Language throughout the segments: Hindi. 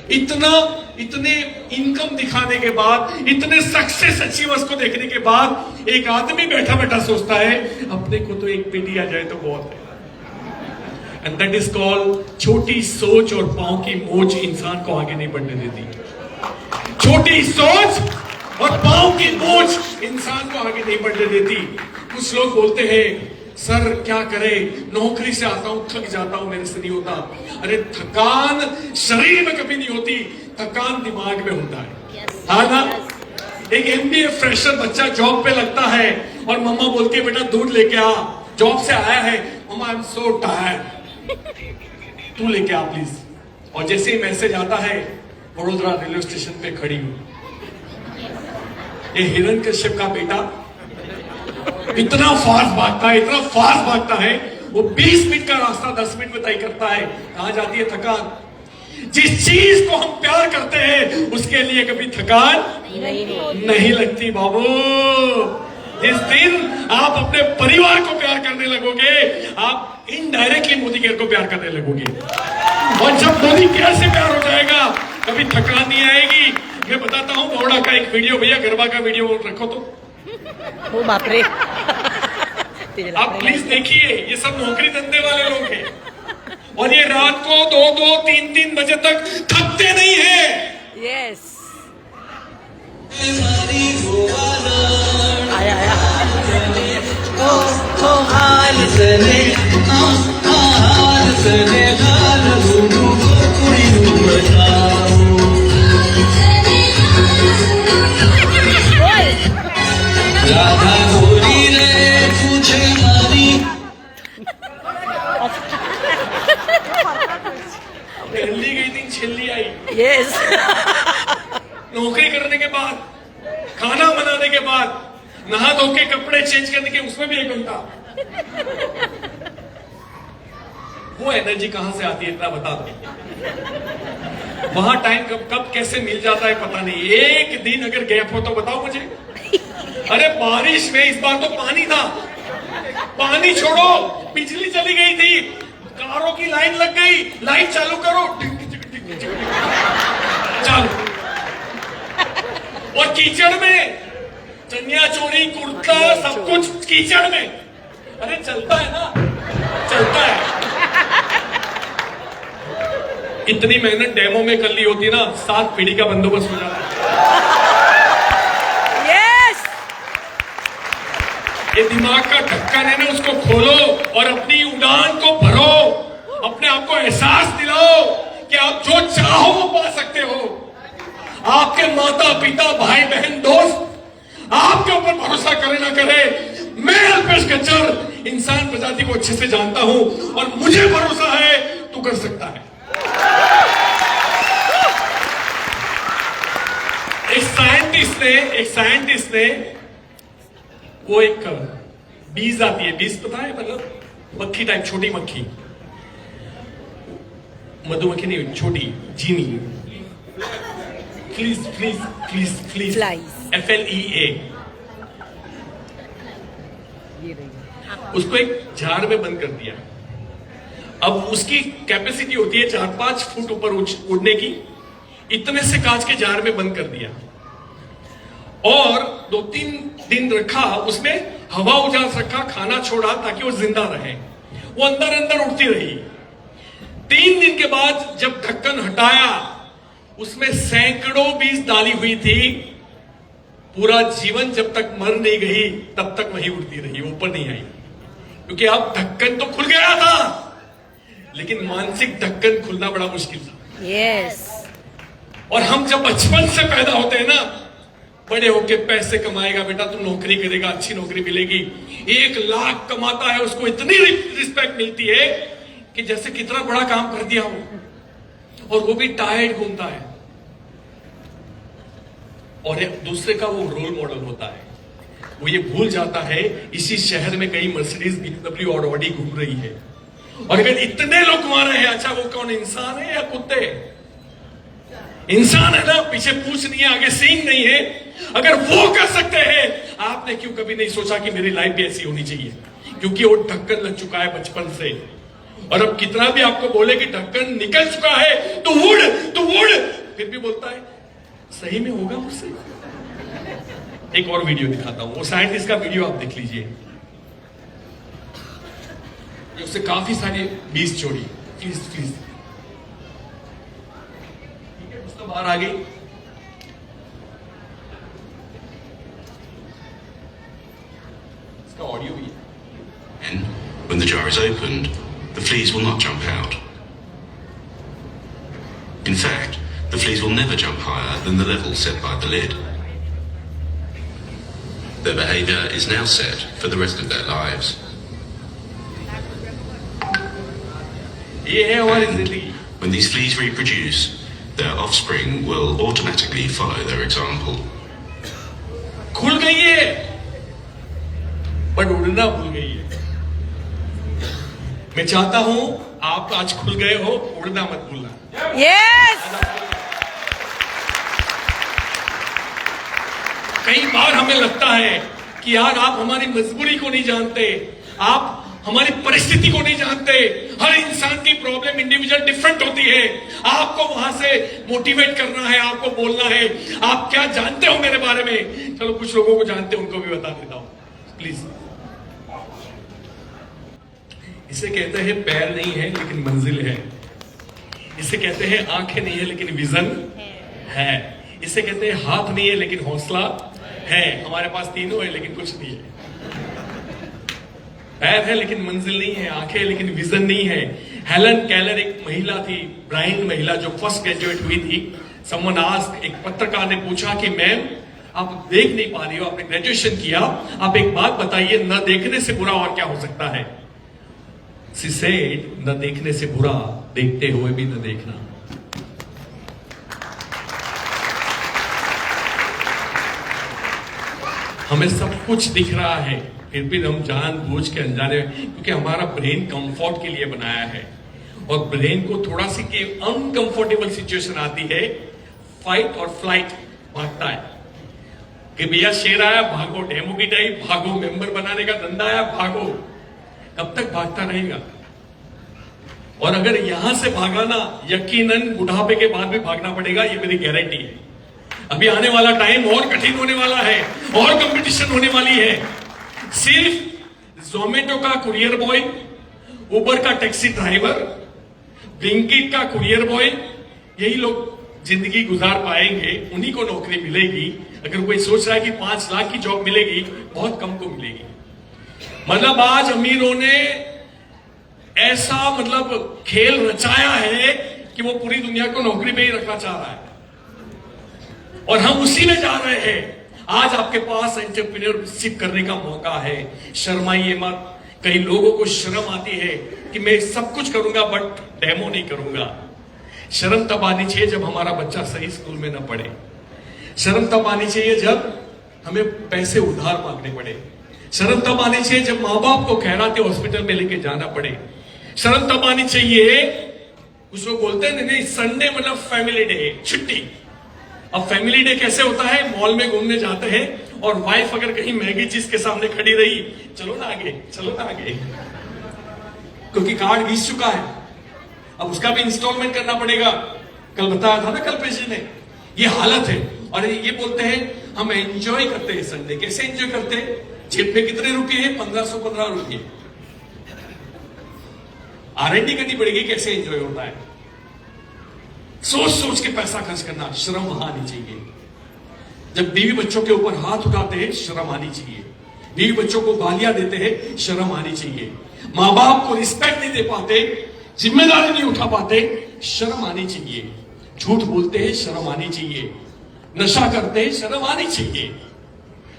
इतने इनकम दिखाने के बाद, इतने सक्सेस अचीवर्स को देखने के बाद एक आदमी बैठा बैठा सोचता है अपने को तो एक बेटी आ जाए तो बहुत है। एंड दैट इज कॉल्ड छोटी सोच और पांव की मोच इंसान को आगे नहीं बढ़ने देती। छोटी सोच और पांव की मोच इंसान को आगे नहीं बढ़ने देती। कुछ लोग बोलते हैं सर क्या करे, नौकरी से आता हूं थक जाता हूं, मेरे से नहीं होता। अरे थकान शरीर में कभी नहीं होती, थकान दिमाग में होता है। हाँ ना? एक एमबीए फ्रेशर बच्चा जॉब पे लगता है और मम्मा बोलती है बेटा दूध लेके आ, जॉब से आया है, मम्मा आई एम सो टायर्ड, तू लेके आ प्लीज। और जैसे ही मैसेज आता है वडोदरा रेलवे स्टेशन पे खड़ी हूं, ये हिरण्यकश्यप का बेटा इतना फास्ट भागता है, वो 20 मिनट का रास्ता 10 मिनट में तय करता है। कहां जाती है थकान? जिस चीज को हम प्यार करते हैं उसके लिए कभी थकान नहीं लगती बाबू। जिस दिन आप अपने परिवार को प्यार करने लगोगे, आप इनडायरेक्टली मोदी केयर को प्यार करने लगोगे। और जब मोदी केयर से प्यार हो जाएगा कभी थकान नहीं आएगी। मैं बताता हूं बोड़ा का एक वीडियो, भैया गरबा का वीडियो रखो तो। ओ बाप रे। आप प्लीज देखिए, ये सब नौकरी धंधे वाले लोग हैं और ये रात को 2-2, 3-3 बजे तक थकते नहीं है। यस आया ओ हाल सने हाल सने हाल गुरु कुड़ी बताओ। राधा गोरी रे तुझे मारी दिल्ली गई थी, छिल्ली आई। यस नौकरी करने के बाद, खाना बनाने के बाद, नहा धो के कपड़े चेंज करने के, उसमें भी 1 घंटा। वो एनर्जी कहां से आती है इतना बता दो। वहां टाइम कब कैसे मिल जाता है पता नहीं। एक दिन अगर गैप हो तो बताओ मुझे। अरे बारिश में इस बार तो पानी था, पानी छोड़ो, बिजली चली गई थी, कारों की लाइन लग गई, लाइट चालू करो, चालू। और कीचड़ में चनिया चोरी कुर्ता सब कुछ कीचड़ में। अरे चलता है ना, चलता है। इतनी मेहनत डेमो में कर ली होती ना, 7 पीढ़ी का बंदोबस्त हो जाता। ये दिमाग का ढक्कन है ना, उसको खोलो और अपनी उड़ान को भरो। अपने आप को एहसास दिलाओ कि आप जो चाहो वो पा सकते हो। आपके माता पिता भाई बहन दोस्त आपके ऊपर भरोसा करे ना करे, मैं अल्पेश गज्जर इंसान प्रजाति को अच्छे से जानता हूं और मुझे भरोसा है तू कर सकता है। एक साइंटिस्ट ने वो एक बीज आती है, बीज पता है मतलब मक्खी टाइप, छोटी मक्खी, मधुमक्खी नहीं, छोटी जीनी, फ्लीज FLEA। उसको एक जार में बंद कर दिया। अब उसकी कैपेसिटी होती है 4-5 फुट ऊपर उड़ने की। इतने से कांच के जार में बंद कर दिया और 2-3 दिन रखा, उसमें हवा उजास रखा, खाना छोड़ा ताकि वो जिंदा रहे। वो अंदर अंदर उड़ती रही। 3 दिन के बाद जब ढक्कन हटाया, उसमें सैकड़ों बीज डाली हुई थी। पूरा जीवन जब तक मर नहीं गई तब तक वही उड़ती रही, ऊपर नहीं आई। क्योंकि अब ढक्कन तो खुल गया था, लेकिन मानसिक ढक्कन खुलना बड़ा मुश्किल था। यस। और हम जब बचपन से पैदा होते हैं ना, बड़े होके पैसे कमाएगा बेटा, तू नौकरी करेगा, अच्छी नौकरी मिलेगी। 1 लाख कमाता है, उसको इतनी रिस्पेक्ट मिलती है कि जैसे कितना बड़ा काम कर दिया हो, और वो भी टायर्ड घूमता है। और दूसरे का वो रोल मॉडल होता है। वो ये भूल जाता है इसी शहर में कहीं मर्सिडीज, BMW और ऑडी घूम रही है। और अगर इतने लोग घुमा रहे हैं, अच्छा वो कौन, इंसान है या कुत्ते? इंसान है ना, पीछे पूछ नहीं है, आगे सींग नहीं है। अगर वो कर सकते हैं, आपने क्यों कभी नहीं सोचा कि मेरी लाइफ भी ऐसी होनी चाहिए? क्योंकि वो ढक्कन लग चुका है बचपन से। और अब कितना भी आपको बोले कि ढक्कन निकल चुका है तो उड़ सही में होगा मुझसे? एक और वीडियो दिखाता हूं, वो साइंटिस्ट का वीडियो आप देख लीजिए। ये उससे काफी सारी बीज छोड़ी। प्लीज प्लीज, ठीक है, कुछ तो बाहर आ गई। इसका ऑडियो भी है। And when the jar is opened, the fleas will not jump out. In fact, the fleas will never jump higher than the level set by the lid. Their behavior is now set for the rest of their lives. ये है हमारी And जिंदगी। when these fleas reproduce, their offspring will automatically follow their example. खुल गई है, बट उड़ना भूल गई है। मैं चाहता हूं आप आज खुल गए हो, उड़ना मत भूलना। यस। कई बार हमें लगता है कि यार आप हमारी मजबूरी को नहीं जानते, आप हमारी परिस्थिति को नहीं जानते। हर इंसान की प्रॉब्लम इंडिविजुअल डिफरेंट होती है। आपको वहां से मोटिवेट करना है, आपको बोलना है आप क्या जानते हो मेरे बारे में। चलो कुछ लोगों को जानते हैं, उनको भी बता देता हूं प्लीज। इसे कहते हैं पैर नहीं है लेकिन मंजिल है। इसे कहते हैं आंखें नहीं है लेकिन विजन है। इसे कहते हैं हाथ नहीं है लेकिन हौसला है। हमारे पास तीनों है लेकिन कुछ नहीं है। पैर है लेकिन मंजिल नहीं है, आंखें लेकिन विजन नहीं है। हेलन केलर एक महिला थी, ब्राइंड महिला, जो फर्स्ट ग्रेजुएट हुई थी। समवन आस्क्ड, एक पत्रकार ने पूछा कि मैम आप देख नहीं पा रही हो, आपने ग्रेजुएशन किया, आप एक बात बताइए, न देखने से बुरा और क्या हो सकता है? She said, न देखने से बुरा, देखते हुए भी न देखना। हमें सब कुछ दिख रहा है, फिर भी हम जानबूझ के अनजाने, क्योंकि हमारा ब्रेन कंफर्ट के लिए बनाया है। और ब्रेन को थोड़ा सी अनकंफर्टेबल सिचुएशन आती है, फाइट और फ्लाइट, भागता है कि भैया शेर आया भागो, डेमो की टाइप भागो, मेंबर बनाने का धंधा आया भागो। कब तक भागता रहेगा? और अगर यहां से भागा ना, यकीनन बुढ़ापे के बाद भी भागना पड़ेगा, ये मेरी गारंटी है। अभी आने वाला टाइम और कठिन होने वाला है, और कंपटीशन होने वाली है। सिर्फ जोमेटो का कुरियर बॉय, उबर का टैक्सी ड्राइवर, ब्लिंकिट का कुरियर बॉय, यही लोग जिंदगी गुजार पाएंगे, उन्हीं को नौकरी मिलेगी। अगर कोई सोच रहा है कि 5 लाख की जॉब मिलेगी, बहुत कम को मिलेगी। मतलब आज अमीरों ने ऐसा खेल रचाया है कि वो पूरी दुनिया को नौकरी पे ही रखना चाह रहा है, और हम उसी में जा रहे हैं। आज आपके पास एंटरप्रेन्योरशिप करने का मौका है, शर्माइए मत। कई लोगों को शर्म आती है कि मैं सब कुछ करूंगा बट डेमो नहीं करूंगा। शर्म तब आनी चाहिए जब हमारा बच्चा सही स्कूल में न पढ़े। शर्म तब आनी चाहिए जब हमें पैसे उधार मांगने पड़े। शर्म तब आनी चाहिए जब माँ बाप को खैराते हॉस्पिटल में लेके जाना पड़े। शर्म तब आनी चाहिए, कुछ लोग बोलते हैं नहीं संडे मतलब फैमिली डे, छुट्टी। अब फैमिली डे कैसे होता है? मॉल में घूमने जाते हैं और वाइफ अगर कहीं महंगी चीज के सामने खड़ी रही, चलो ना आगे, चलो ना आगे, क्योंकि कार्ड घिस चुका है, अब उसका भी इंस्टॉलमेंट करना पड़ेगा। कल बताया था ना कल पेशेंट ने, ये हालत है। और ये बोलते हैं हम एंजॉय करते हैं संडे। कैसे एंजॉय करते हैं? जेब पे कितने रुपए हैं? 1515 रुपये। R&D करनी पड़ेगी कैसे एंजॉय होता है। सोच सोच के पैसा खर्च करना, शर्म वहां आनी चाहिए। जब बीवी बच्चों के ऊपर हाथ उठाते हैं, शर्म आनी चाहिए। बीवी बच्चों को गालियां देते हैं, शर्म आनी चाहिए। माँ बाप को रिस्पेक्ट नहीं दे पाते, जिम्मेदारी नहीं उठा पाते, शर्म आनी चाहिए। झूठ बोलते हैं, शर्म आनी चाहिए। नशा करते हैं, शर्म आनी चाहिए।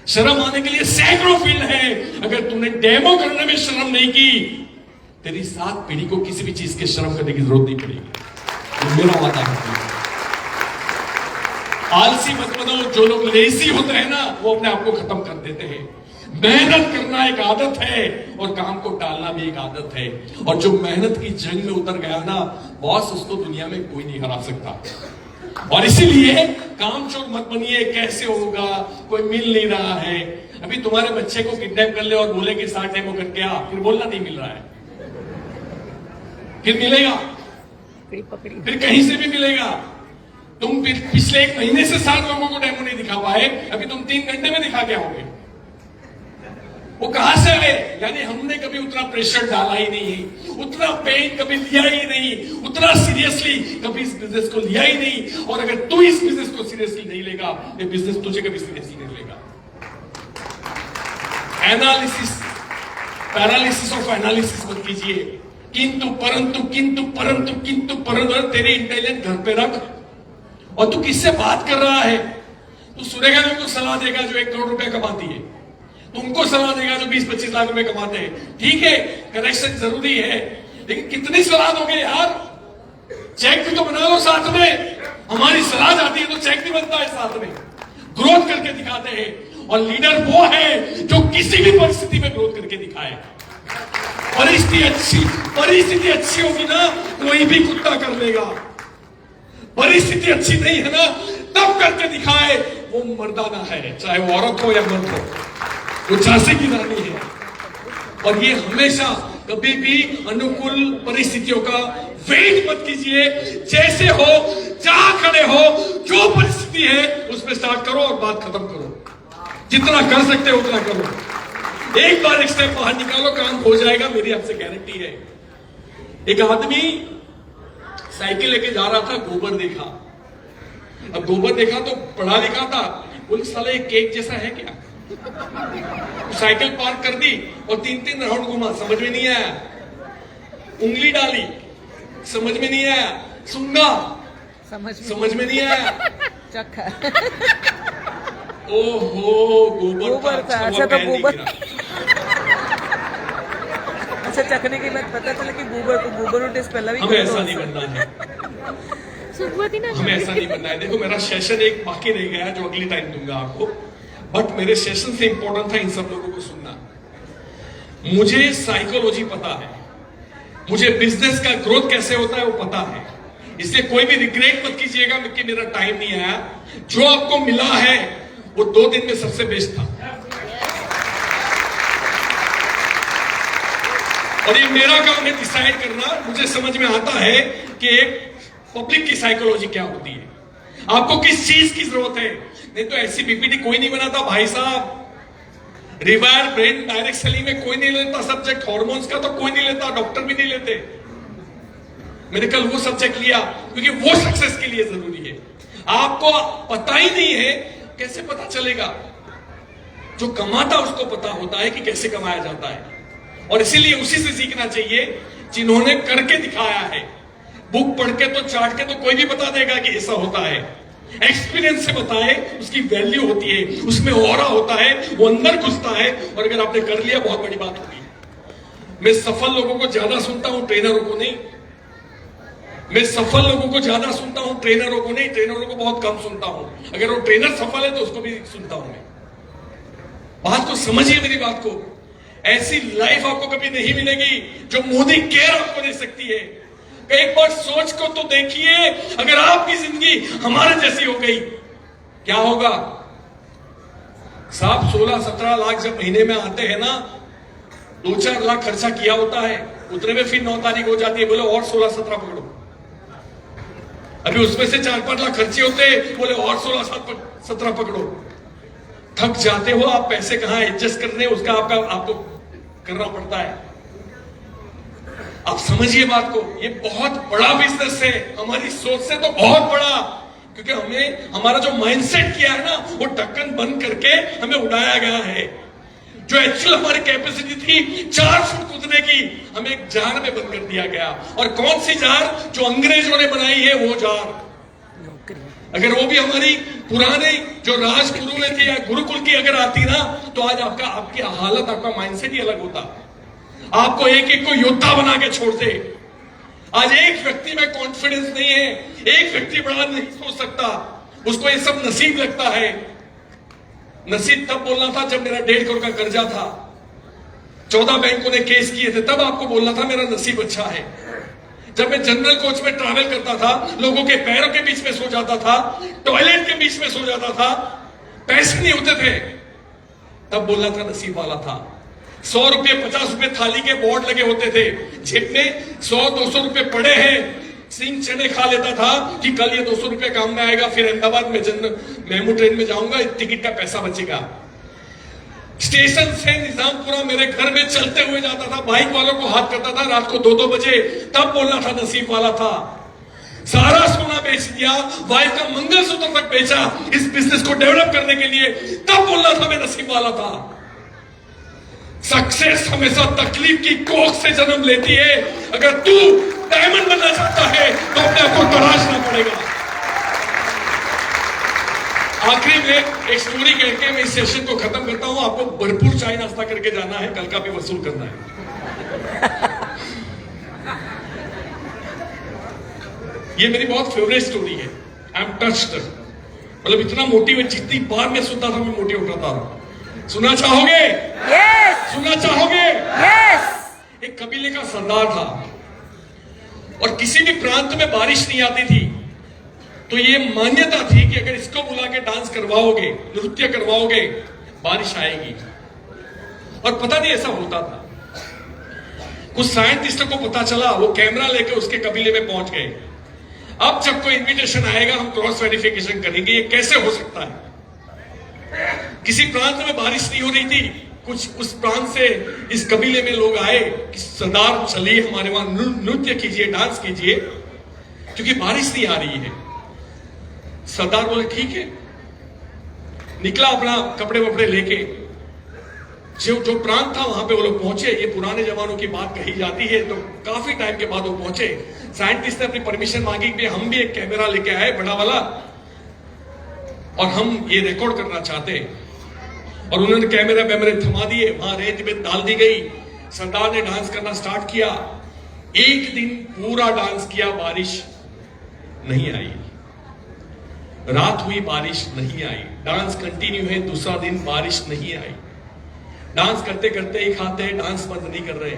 शर्म आने के लिए सैकड़ों फील्ड है। अगर तूने डेमो करने में शर्म नहीं की, तेरी 7 पीढ़ी को किसी भी चीज के शर्म करने की जरूरत नहीं पड़ेगी। मेरा वादा है। आलसी मत बनो। जो लोग लेजी होते हैं ना, वो अपने आप को खत्म कर देते हैं। मेहनत करना एक आदत है और काम को टालना भी एक आदत है। और जो मेहनत की जंग में उतर गया ना बॉस, उसको दुनिया में कोई नहीं हरा सकता। और इसीलिए कामचोर मत बनिए। कैसे होगा, कोई मिल नहीं रहा है। अभी तुम्हारे बच्चे को किडनैप कर ले और बोले कि 60 डेमो करके आ, फिर बोलना नहीं मिल रहा है, फिर मिलेगा, फिर कहीं से भी मिलेगा। तुम पिछले 1 महीने से 7 लोगों को डेमो नहीं दिखा पाए, अभी तुम 3 घंटे में दिखा के आओगे। वो कहां से आए? यानी हमने कभी उतना प्रेशर डाला ही नहीं, उतना पेन कभी लिया ही नहीं, उतना सीरियसली कभी इस बिजनेस को लिया ही नहीं। और अगर तू इस बिजनेस को सीरियसली नहीं लेगा, ये बिजनेस तुझे कभी सीरियसली नहीं लेगा। एनालिसिस, पैरालिसिस ऑफ एनालिसिस मत कीजिए। किंतु परंतु किंतु परंतु किंतु परंतु, तेरी इंटेलिजेंस घर पे रख। और तू किससे बात कर रहा है? तू सुरेखा को सलाह देगा जो 1 करोड़ रुपया कमाती है, तुमको सलाह देगा जो 20-25 लाख रुपए कमाते हैं। ठीक है, कनेक्शन जरूरी है, लेकिन कितनी सलाह दोगे यार? चेक भी तो बना लो साथ में। हमारी सलाह जाती है तो चेक भी बनता है साथ में। ग्रोथ करके दिखाते हैं, और लीडर वो है जो किसी भी परिस्थिति में ग्रोथ करके दिखाए। परिस्थिति अच्छी होगी ना, कोई भी कुत्ता कर लेगा। परिस्थिति अच्छी नहीं है ना, तब करके दिखाए, वो मर्दाना है, चाहे वो औरत हो या मर्द हो। वो झांसी की रानी है। और ये हमेशा कभी भी अनुकूल परिस्थितियों का वेट मत कीजिए। जैसे हो, जहां खड़े हो, जो परिस्थिति है उसमें स्टार्ट करो और बात खत्म करो। जितना कर सकते हो उतना करो। एक बार एक स्टेप बाहर निकालो, काम हो जाएगा, मेरी आपसे गारंटी है। एक आदमी साइकिल लेके जा रहा था, गोबर देखा। अब गोबर देखा तो पढ़ा लिखा था, बोले साला एक केक जैसा है क्या? साइकिल पार्क कर दी और 3-3 राउंड घुमा, समझ में नहीं आया। उंगली डाली, समझ में नहीं आया। सूंघा, समझ में नहीं आया। चखा, ओहो, गोबर था। अच्छा तो गोबर, अच्छा चखने के बाद पता चला कि गोबर टेस्ट पहला भी। हमें ऐसा नहीं बनना है, हमें ऐसा नहीं बनना है। देखो, मेरा सेशन एक बाकी रह गया जो अगली टाइम दूंगा आपको, बट मेरे सेशन से इंपॉर्टेंट था इन सब लोगों को सुनना। मुझे साइकोलॉजी पता है, मुझे बिजनेस का ग्रोथ कैसे होता है वो पता है। इसलिए कोई भी रिग्रेट मत कीजिएगा कि मेरा टाइम नहीं आया। जो आपको मिला है वो 2 दिन में सबसे बेस्ट था। और ये मेरा काम है डिसाइड करना। मुझे समझ में आता है कि एक पब्लिक की साइकोलॉजी क्या होती है, आपको किस चीज की जरूरत है। नहीं तो ऐसी पीपीटी कोई नहीं बनाता भाई साहब। रिवायर ब्रेन डायरेक्ट सेलिंग में कोई नहीं लेता सब्जेक्ट, हार्मोन्स का तो कोई नहीं लेता, डॉक्टर भी नहीं लेते। मैंने कल वो सब्जेक्ट लिया क्योंकि वो सक्सेस के लिए जरूरी है। आपको पता ही नहीं है, कैसे पता चलेगा? जो कमाता उसको पता होता है कि कैसे कमाया जाता है। और इसीलिए उसी से सीखना चाहिए जिन्होंने करके दिखाया है। बुक पढ़ के तो चाट के तो कोई भी बता देगा कि ऐसा होता है। एक्सपीरियंस से बताए, उसकी वैल्यू होती है, उसमें ऑरा होता है, वो अंदर घुसता है। और अगर आपने कर लिया, बहुत बड़ी बात होगी। मैं सफल लोगों को ज्यादा सुनता हूं, ट्रेनरों को नहीं। मैं सफल लोगों को ज्यादा सुनता हूं, ट्रेनरों को नहीं। ट्रेनरों को बहुत कम सुनता हूं। अगर वो ट्रेनर सफल है तो उसको भी सुनता हूं मैं। बात को समझिए, मेरी बात को। ऐसी लाइफ आपको कभी नहीं मिलेगी जो मोदी केयर आपको दे सकती है। एक बार सोच को तो देखिए, अगर आपकी जिंदगी हमारे जैसी हो गई, क्या होगा साहब? 16-17 लाख जब महीने में आते हैं ना, 2-4 लाख खर्चा किया होता है, उतने में फिर 9 तारीख हो जाती है, बोले और 16-17 पकड़ो। अभी उसमें से 4-5 लाख खर्चे होते, बोले और 16-17 पकड़ो। थक जाते हो आप, पैसे कहां एडजस्ट करने, उसका आपको करना पड़ता है। आप समझिए बात को, ये बहुत बड़ा बिजनेस है, हमारी सोच से तो बहुत बड़ा। क्योंकि हमें हमारा जो माइंडसेट किया है ना, वो ढक्कन बंद करके हमें उड़ाया गया है। जो एक्चुअल हमारी कैपेसिटी थी 4 फुट कूदने की, हमें एक जार में बंद कर दिया गया। और कौन सी जार? जो अंग्रेजों ने बनाई है वो जार। अगर वो भी हमारी पुराने जो राजगुरु ने थे या गुरुकुल की अगर आती ना, तो आज आपकी हालत, आपका माइंडसेट ही अलग होता। आपको एक एक को योद्धा बना के छोड़ते। आज एक व्यक्ति में कॉन्फिडेंस नहीं है, एक व्यक्ति बड़ा नहीं सोच सकता, उसको ये सब नसीब लगता है। नसीब तब बोलना था जब मेरा 1.5 करोड़ का कर्जा था, 14 बैंकों ने केस किए थे, तब आपको बोलना था मेरा नसीब अच्छा है। जब मैं जनरल कोच में ट्रैवल करता था, लोगों के पैरों के बीच में सो जाता था, टॉयलेट के बीच में सो जाता था, पैसे नहीं होते थे, तब बोलना था नसीब वाला था। 100 रुपए 50 रुपए थाली के बोर्ड लगे होते थे, जेब में 100-200 रुपए पड़े हैं, सिंह चने खा लेता था कि कल ये 200 रुपए काम में आएगा, फिर अहमदाबाद में मेमू ट्रेन में जाऊंगा, टिकट का पैसा बचेगा। स्टेशन से निजामपुरा मेरे घर में चलते हुए जाता था, बाइक वालों को हाथ करता था रात को 2-2 बजे, तब बोलना था नसीब वाला था। सारा सोना बेच दिया, वाइफ का मंगलसूत्र तक बेचा इस बिजनेस को डेवलप करने के लिए, तब बोलना था मैं नसीब वाला था। सक्सेस हमेशा तकलीफ की कोख से जन्म लेती है। अगर तू डायमंड बनना चाहता है तो अपने आप को तराशना पड़ेगा। आखिरी में एक स्टोरी कह के मैं इस सेशन को खत्म करता हूं। आपको भरपूर चाय नाश्ता करके जाना है, कल का भी वसूल करना है। ये मेरी बहुत फेवरेट स्टोरी है। आई एम टच्ड, मतलब इतना मोटिवेट, जितनी बार मैं सुनता था मैं मोटिवेट होता था। सुनना चाहोगे? यस। सुनना चाहोगे? यस। एक कबीले का सरदार था और किसी भी प्रांत में बारिश नहीं आती थी तो ये मान्यता थी कि अगर इसको बुला के डांस करवाओगे, नृत्य करवाओगे, बारिश आएगी। और पता नहीं ऐसा होता था। कुछ साइंटिस्टों को पता चला, वो कैमरा लेके उसके कबीले में पहुंच गए। अब जब कोई इन्विटेशन आएगा हम क्रॉस वेरिफिकेशन करेंगे, ये कैसे हो सकता है। किसी प्रांत में बारिश नहीं हो रही थी, कुछ उस प्रांत से इस कबीले में लोग आए कि सरदार चलिए हमारे वहां नृत्य कीजिए, डांस कीजिए, क्योंकि बारिश नहीं आ रही है। सरदार बोले ठीक है, निकला अपना कपड़े वपड़े लेके। जो प्रांत था वहां पे वो लोग पहुंचे। ये पुराने जमानों की बात कही जाती है, तो काफी टाइम के बाद वो पहुंचे। साइंटिस्ट ने अपनी परमिशन मांगी कि हम भी एक कैमरा लेके आए बड़ा वाला और हम ये रिकॉर्ड करना चाहते हैं। और उन्होंने कैमरा वैमरे थमा दिए, वहां रेंज में डाल दी गई। सरदार ने डांस करना स्टार्ट किया। एक दिन पूरा डांस किया, बारिश नहीं आई। रात हुई, बारिश नहीं आई। डांस कंटिन्यू है, दूसरा दिन बारिश नहीं आई। डांस करते करते ही खाते हैं, डांस बंद नहीं कर रहे।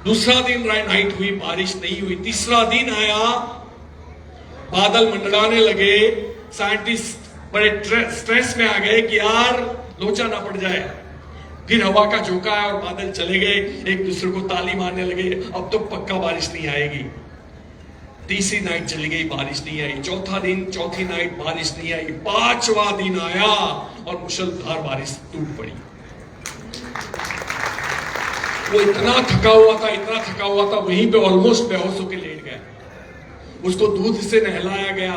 दूसरा दिन नाइट हुई, बारिश नहीं हुई। तीसरा दिन आया, बादल मंडराने लगे। साइंटिस्ट बड़े स्ट्रेस में आ गए कि यार लोचा ना पड़ जाए। फिर हवा का झोंका आया और बादल चले गए। एक दूसरे को ताली मारने लगे, अब तो पक्का बारिश नहीं आएगी। तीसरी नाइट चली गई, बारिश नहीं आई। चौथा दिन, चौथी नाइट, बारिश नहीं आई। पांचवा दिन आया और मुसलधार बारिश टूट पड़ी। वो इतना थका हुआ था, वहीं पे ऑलमोस्ट बेहोश होकर लेट गया। उसको दूध से नहलाया गया,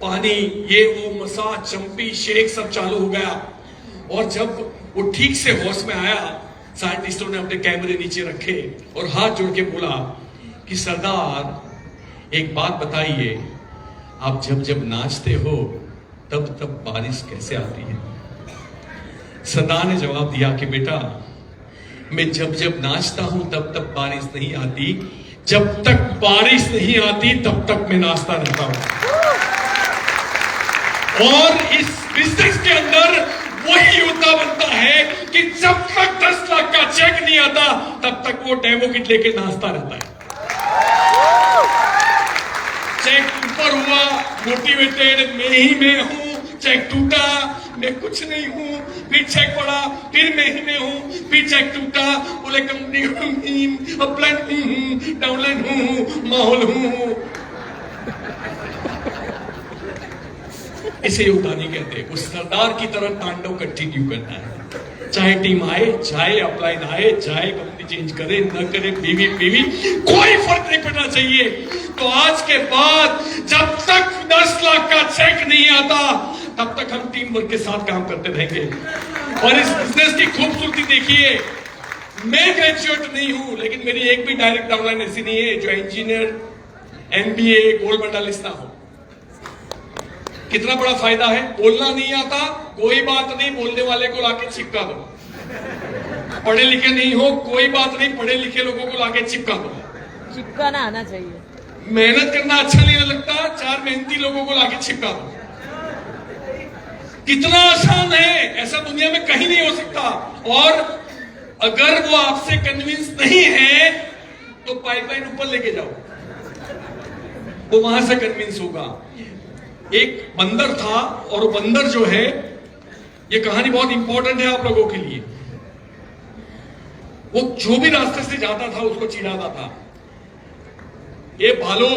पानी, ये वो मसाज, चंपी, शेक सब चालू हो गया। और जब वो ठीक से होश में आया, साइंटिस्टों ने अपने कैमरे नीचे रखे और हाथ जोड़ के बोला कि सरदार एक बात बताइए, आप जब जब नाचते हो तब तब बारिश कैसे आती है। सरदार ने जवाब दिया कि बेटा, मैं जब जब नाचता हूं तब तब बारिश नहीं आती, जब तक बारिश नहीं आती तब तक मैं नाचता रहता हूं। और इस बिजनेस के अंदर वही मुद्दा बनता है कि जब तक 10 लाख का चेक नहीं आता तब तक वो डेमो किट लेके नाचता रहता है। चेक ऊपर हुआ, मोटिवेटेड, मैं हूं। चेक टूटा, मैं कुछ नहीं हूं। फिर चेक पड़ा, फिर मैं ही में हूं। फिर चेक टूटा, बोले कंपनी अपलाइन हूं, डाउनलाइन हूं, माहौल हूं। इसे उठानी कहते हैं। उस सरदार की तरह तांडव कंटिन्यू करना है। चाहे टीम आए, चाहे अपलाइन आए, चाहे कंपनी चेंज करे न करे, बीवी कोई फर्क नहीं पड़ना चाहिए। तो आज के बाद जब तक 10 लाख का चेक नहीं आता तब तक हम टीम वर्क के साथ काम करते रहेंगे। और इस बिजनेस की खूबसूरती देखिए, मैं ग्रेजुएट नहीं हूं, लेकिन मेरी एक भी डायरेक्ट डाउनलाइन ऐसी नहीं है जो इंजीनियर, MBA, गोल्ड मेडलिस्ट ना हो। कितना बड़ा फायदा है। बोलना नहीं आता, कोई बात नहीं, बोलने वाले को लाके चिपका दो। पढ़े लिखे नहीं हो, कोई बात नहीं, पढ़े लिखे लोगों को लाके चिपका दो। चिपकाना आना चाहिए। मेहनत करना अच्छा नहीं लगता, 4 मेहनती लोगों को लाके चिपका दो। कितना आसान है, ऐसा दुनिया में कहीं नहीं हो सकता। और अगर वो आपसे कन्विंस नहीं है तो पाइपलाइन ऊपर लेके जाओ, वो वहां से कन्विंस होगा। एक बंदर था और वो बंदर जो है, ये कहानी बहुत इंपॉर्टेंट है आप लोगों के लिए। वो जो भी रास्ते से जाता था उसको चिढ़ाता था। ये भालू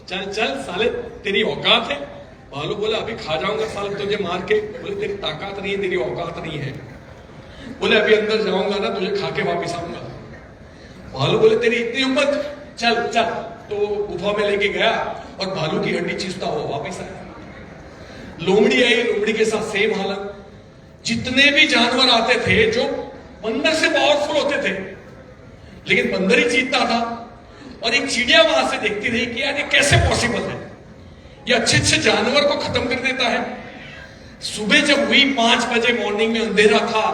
चल चल साले तेरी औकात है। भालू बोला अभी खा जाऊंगा साले तुझे मार के। बोले तेरी ताकत नहीं है, तेरी औकात नहीं है। बोले अभी अंदर जाऊंगा ना तुझे खा के वापिस आऊंगा। भालू बोले तेरी इतनी हिम्मत, चल चल। तो गुफा में लेके गया और भालू की हड्डी चीसता हुआ वापिस आया। लोमड़ी आई, लोमड़ी के साथ सेम हालत। जितने भी जानवर आते थे जो बंदर से पावरफुल होते थे, लेकिन बंदर ही जीतता था। और एक चिड़िया वहां से देखती रही कि यार ये कैसे पॉसिबल है, ये अच्छे अच्छे जानवर को खत्म कर देता है। सुबह जब हुई 5 बजे मॉर्निंग में अंधेरा था,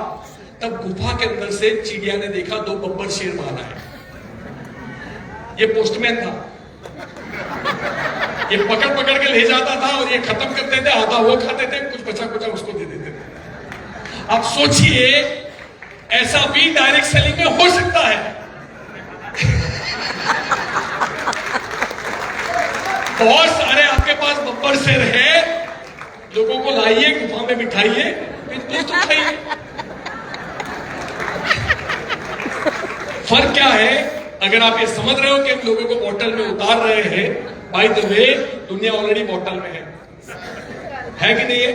तब गुफा के अंदर से चिड़िया ने देखा 2 बब्बर शेर मारा है। ये पोस्टमैन था, ये पकड़ पकड़ के ले जाता था और ये खत्म करते थे, आधा वो खाते थे, कुछ बचा कुचा उसको दे देते थे। अब सोचिए ऐसा भी डायरेक्ट सेलिंग में हो सकता है। बहुत सारे आपके पास बब्बर शेर है, लोगों को लाइए, गुफा में बिठाइए, फिर दूध खाइए। फर्क क्या है? अगर आप ये समझ रहे हो कि हम लोगों को बोतल में उतार रहे हैं, बाय द वे दुनिया ऑलरेडी बोतल में है कि नहीं है?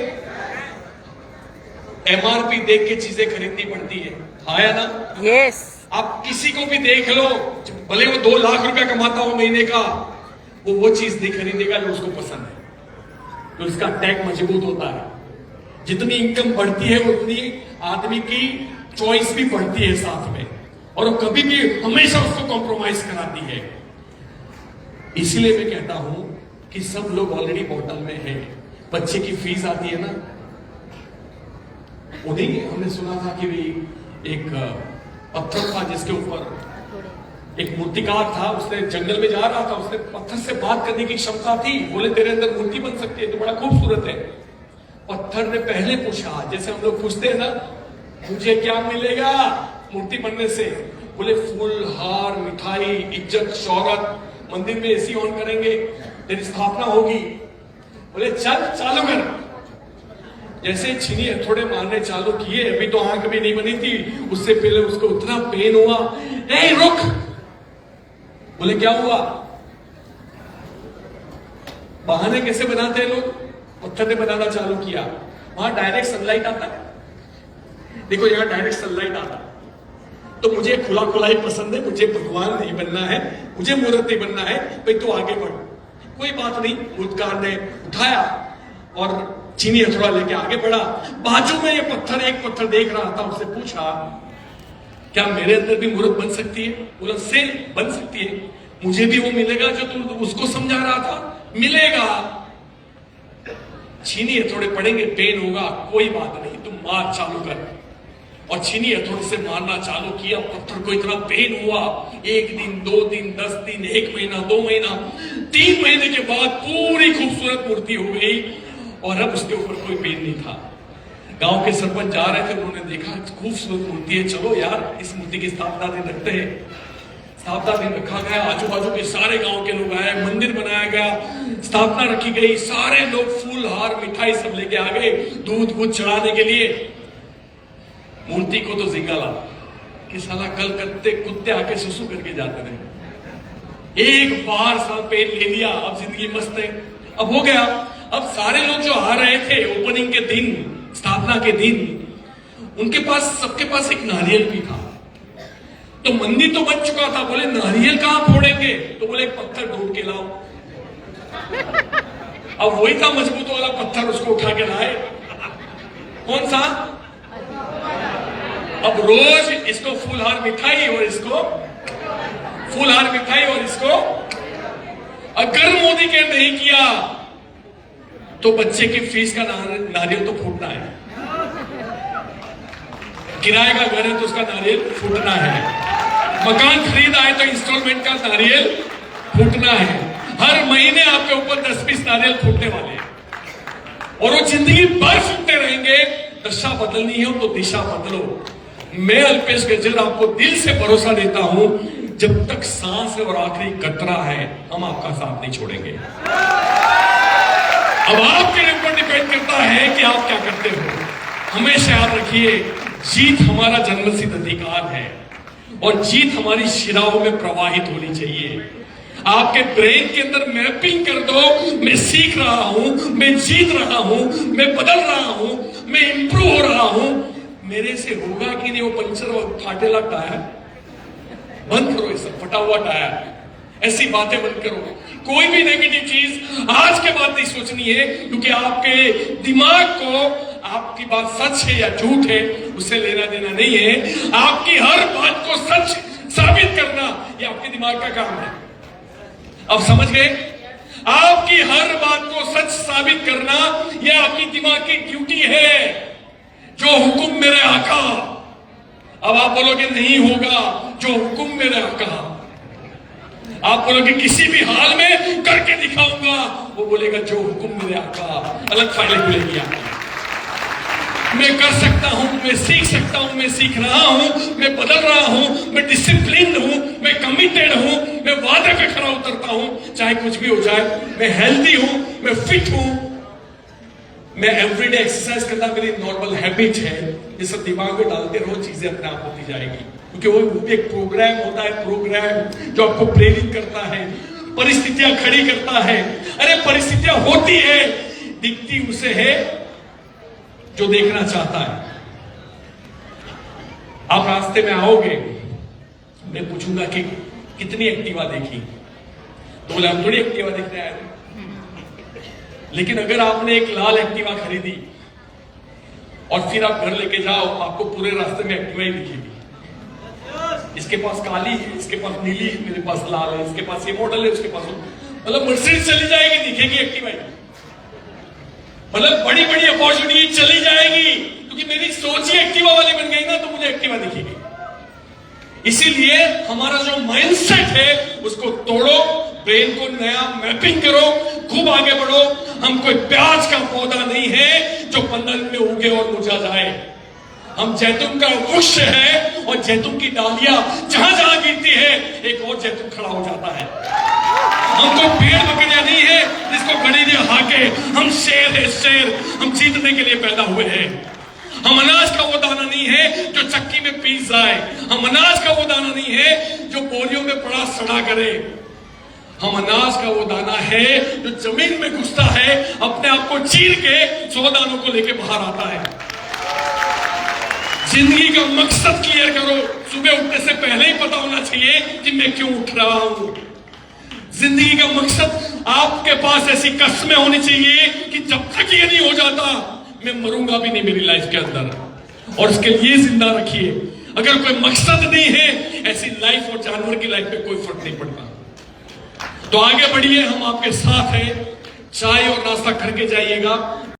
MRP देख के चीजें खरीदनी पड़ती है या ना? यस। आप किसी को भी देख लो, भले वो 2 लाख रुपया कमाता हो महीने का, वो चीज नहीं खरीदेगा जो उसको पसंद है, तो उसका टैग मजबूत होता है। जितनी इनकम बढ़ती है उतनी आदमी की चॉइस भी बढ़ती है साथ में, और वो कभी भी हमेशा उसको कॉम्प्रोमाइज कराती है। इसलिए मैं कहता हूं कि सब लोग ऑलरेडी बोतल में है। बच्चे की फीस आती है ना, उन्हीं हमने सुना था कि भी एक पत्थर था जिसके ऊपर एक मूर्तिकार था, उसने जंगल में जा रहा था, उसने पत्थर से बात करने की क्षमता थी। बोले तेरे अंदर मूर्ति बन सकती है, तो बड़ा खूबसूरत है। पत्थर ने पहले पूछा, जैसे हम लोग पूछते हैं ना, मुझे क्या मिलेगा मूर्ति बनने से? बोले फूल, हार, मिठाई, इज्जत, शौहरत, मंदिर में AC ऑन करेंगे, तेरी स्थापना होगी। बोले चल चालू कर। जैसे छीनी हथौड़े मारने चालू किए, अभी तो आंख भी नहीं बनी थी, उससे पहले उसको उतना पेन हुआ। ए रुक! बोले क्या हुआ? बहाने कैसे बनाते हैं लोग? पत्थर ने बनाना चालू किया। वहां डायरेक्ट सनलाइट आता है, देखो यहां डायरेक्ट सनलाइट आता, तो मुझे खुला खुला ही पसंद है, मुझे भगवान नहीं बनना है, मुझे मूर्त नहीं बनना है। भाई तो आगे बढ़, कोई बात नहीं। मूर्तकार ने उठाया और चीनी हथौड़ा लेके आगे बढ़ा। बाजू में ये पत्थर, एक पत्थर देख रहा था, उससे पूछा क्या मेरे अंदर भी मूर्त बन सकती है? बोला से बन सकती है, मुझे भी वो मिलेगा जो तुम उसको समझा रहा था? मिलेगा। छीनी हथौड़े पड़ेंगे, पेन होगा, कोई बात नहीं, तुम मार चालू कर। और छीनी हथौड़े से मारना चालू किया। पत्थर को इतना पेन हुआ, 1 दिन, 2 दिन, 10 दिन, 1 महीना, 2 महीना, 3 महीने के बाद पूरी खूबसूरत मूर्ति हो गई, और अब उसके ऊपर कोई पेन नहीं था। गांव के सरपंच जा रहे थे, उन्होंने देखा खूबसूरत मूर्ति है, चलो यार इस मूर्ति की स्थापना दिन रखते हैं। स्थापना दिन रखा गया, आजू बाजू के सारे गांव के लोग आए, मंदिर बनाया गया, स्थापना रखी गई, सारे लोग फूल, हार, मिठाई सब लेके आ गए दूध चढ़ाने के लिए। मूर्ति को तो जिंगाला कि साला कल कुत्ते आके सुसु करके जाते रहे, एक बार सा पेन ले लिया, अब जिंदगी मस्त है। अब हो गया। अब सारे लोग जो आ रहे थे ओपनिंग के दिन, स्थापना के दिन, उनके पास, सबके पास एक नारियल भी था। तो मंदिर तो बन चुका था, बोले नारियल कहां फोड़ेंगे? तो बोले एक पत्थर ढूंढ के लाओ। अब वही था मजबूत वाला पत्थर, उसको उठा के लाए। कौन सा? अब रोज इसको फूलहार मिठाई और इसको फूलहार मिठाई और इसको, अगर मोदी ने नहीं किया तो बच्चे की फीस का नारियल तो फूटना है, किराए का घर है तो उसका नारियल फूटना है, मकान खरीदा है तो इंस्टॉलमेंट का नारियल फूटना है। हर महीने आपके ऊपर 10-20 नारियल फूटने वाले हैं, और वो जिंदगी भर फूटते रहेंगे। दशा बदलनी है तो दिशा बदलो। मैं अल्पेश गज्जर आपको दिल से भरोसा देता हूं, जब तक सांस है और आखिरी कतरा है, हम आपका साथ नहीं छोड़ेंगे। अब आपके ऊपर डिपेंड करता है कि आप क्या करते हो। हमेशा याद रखिए, जीत हमारा जन्मसिद्ध अधिकार है और जीत हमारी शिराओं में प्रवाहित होनी चाहिए। आपके ब्रेन के अंदर मैपिंग कर दो, मैं सीख रहा हूं, मैं जीत रहा हूं, मैं बदल रहा हूं, मैं इंप्रूव हो रहा हूं। मेरे से होगा कि नहीं वो पंचर और फाटेला टायर? बंद करो ये सब फटा हुआ टायर, ऐसी बातें बंद करो। कोई भी नेगेटिव चीज आज के बाद नहीं सोचनी है, क्योंकि आपके दिमाग को आपकी बात सच है या झूठ है उससे लेना देना नहीं है। आपकी हर बात को सच साबित करना ये आपके दिमाग का काम है। अब समझ गए? आपकी हर बात को सच साबित करना यह आपकी दिमाग की ड्यूटी है। जो हुक्म मेरे आका, अब आप बोलोगे नहीं होगा, जो हुक्म मेरे आका, आप बोलोगे किसी भी हाल में करके दिखाऊंगा, वो बोलेगा जो हुक्म मेरे आका, अलग फाइलें खुलेगी आपकी। मैं कर सकता हूं, मैं सीख सकता हूं, मैं सीख रहा हूं, मैं बदल रहा हूं, मैं डिसिप्लिन हूं, मैं कमिटेड हूं, मैं वादे पे खरा उतरता हूं, चाहे कुछ भी हो जाए। मैं हेल्दी हूं, मैं फिट हूं, मैं एवरीडे एक्सरसाइज करना मेरी नॉर्मल हैबिट है। ये सब दिमाग में डालते रहो, चीजें अपने आप होती जाएगी, क्योंकि वो एक प्रोग्राम होता है, प्रोग्राम जो आपको प्रेरित करता है, परिस्थितियां खड़ी करता है। अरे परिस्थितियां होती है, दिखती उसे है जो देखना चाहता है। आप रास्ते में आओगे, मैं पूछूंगा कि कितनी एक्टिवा देखी, तो बोले हम थोड़ी एक्टिवा देखते आए। लेकिन अगर आपने एक लाल एक्टिवा खरीदी और फिर आप घर लेके जाओ, आपको पूरे रास्ते में एक्टिवा ही दिखेगी। इसके पास काली है, इसके पास नीली है, मेरे पास लाल है, इसके पास ये मॉडल है, उसके पास मतलब मर्सिडीज चली जाएगी, दिखेगी एक्टिवा ही। मतलब बड़ी बड़ी अपॉर्चुनिटी चली जाएगी, क्योंकि मेरी सोच ही एक्टिवा वाली बन गई ना, तो मुझे एक्टिवा दिखेगी। इसीलिए हमारा जो माइंडसेट है उसको तोड़ो, ब्रेन को नया मैपिंग करो, खूब आगे बढ़ो। हम कोई प्याज का पौधा नहीं है जो 15 दिन में उगे और मुरझा जाए। हम जैतून का वृक्ष है, और जैतून की डालियां जहां जहां गिरती है एक और जैतून खड़ा हो जाता है। हम तो पेड़ बकरियां नहीं है जिसको घड़ी दे हाके, हम शेर है शेर, हम जीतने के लिए पैदा हुए हैं। हम अनाज का वो दाना नहीं है जो चक्की में पीस जाए, हम अनाज का वो दाना नहीं है जो बोरियों में पड़ा सड़ा करे। हम अनाज का वो दाना है जो जमीन में घुसता है, अपने आप को चीर के 100 दानों को लेके बाहर आता है। जिंदगी का मकसद क्लियर करो। सुबह उठने से पहले ही पता होना चाहिए कि मैं क्यों उठ रहा हूं। जिंदगी का मकसद आपके पास ऐसी कस्में होनी चाहिए कि जब तक ये नहीं हो जाता मैं मरूंगा भी नहीं मेरी लाइफ के अंदर, और इसके लिए जिंदा रखिए। अगर कोई मकसद नहीं है, ऐसी लाइफ और जानवर की लाइफ में कोई फर्क नहीं पड़ता। तो आगे बढ़िए, हम आपके साथ हैं। चाय और नाश्ता करके जाइएगा।